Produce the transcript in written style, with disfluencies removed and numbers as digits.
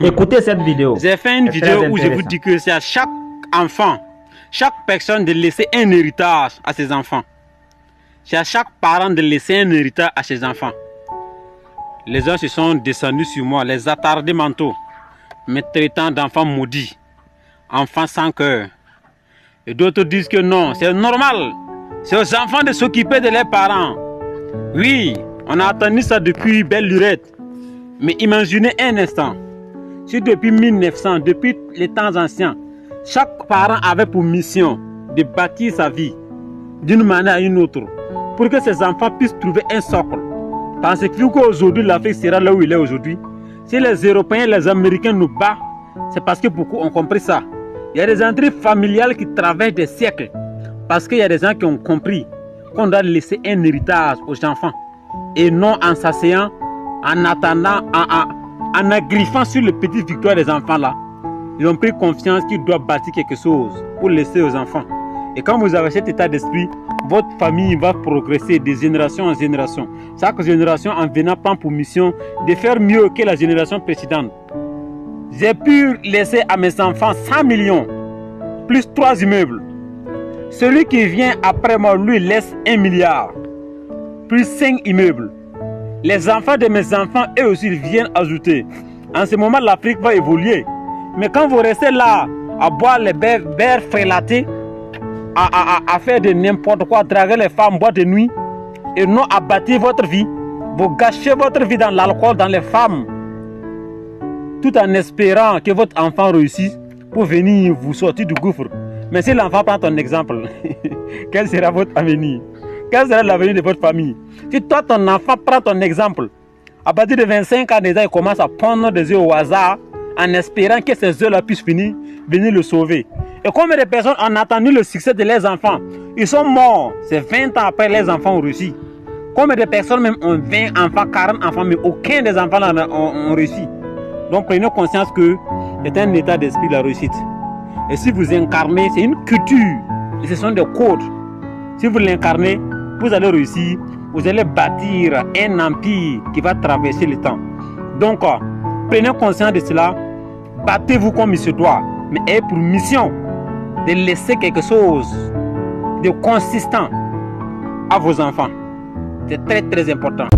Écoutez cette vidéo. J'ai fait une vidéo où je vous dis que c'est à chaque enfant, chaque personne de laisser un héritage à ses enfants. C'est à chaque parent de laisser un héritage à ses enfants. Les gens se sont descendus sur moi, les attardés mentaux, me traitant d'enfants maudits, enfants sans cœur. Et d'autres disent que non, c'est normal. C'est aux enfants de s'occuper de leurs parents. Oui, on a attendu ça depuis belle lurette. Mais imaginez un instant. Si depuis 1900, depuis les temps anciens, chaque parent avait pour mission de bâtir sa vie d'une manière à une autre, pour que ses enfants puissent trouver un socle. Pensez-vous qu'aujourd'hui l'Afrique sera là où il est aujourd'hui? Si les Européens, les Américains nous battent, c'est parce que beaucoup ont compris ça. Il y a des intrigues familiales qui traversent des siècles, parce qu'il y a des gens qui ont compris qu'on doit laisser un héritage aux enfants, et non en s'asseyant, en attendant, en agriffant sur les petites victoires des enfants là. Ils ont pris confiance qu'ils doivent bâtir quelque chose pour laisser aux enfants. Et quand vous avez cet état d'esprit, votre famille va progresser de génération en génération. Chaque génération en venant prend pour mission de faire mieux que la génération précédente. J'ai pu laisser à mes enfants 100 millions, plus 3 immeubles. Celui qui vient après moi, lui, laisse 1 milliard, plus 5 immeubles. Les enfants de mes enfants, eux aussi, viennent ajouter. En ce moment, l'Afrique va évoluer. Mais quand vous restez là, à boire les verres frélatés, à faire de n'importe quoi, à draguer les femmes, boire de nuit, et non à bâtir votre vie, vous gâchez votre vie dans l'alcool, dans les femmes, tout en espérant que votre enfant réussisse pour venir vous sortir du gouffre. Mais si l'enfant prend ton exemple, quel sera votre avenir? Quel sera l'avenir de votre famille? Si toi, ton enfant prend ton exemple, à partir de 25 ans déjà, il commence à prendre des œufs au hasard, en espérant que ces œufs-là puissent venir le sauver. Et combien de personnes ont attendu le succès de leurs enfants? Ils sont morts. C'est 20 ans après les enfants ont réussi. Combien de personnes même ont 20 enfants, 40 enfants, mais aucun des enfants là ont réussi. Donc prenez conscience que c'est un état d'esprit la réussite. Et si vous incarnez, c'est une culture. Et ce sont des codes. Si vous l'incarnez, vous allez réussir. Vous allez bâtir un empire qui va traverser le temps. Donc, prenez conscience de cela. Battez-vous comme il se doit. Mais ayez pour mission de laisser quelque chose de consistant à vos enfants. C'est très très important.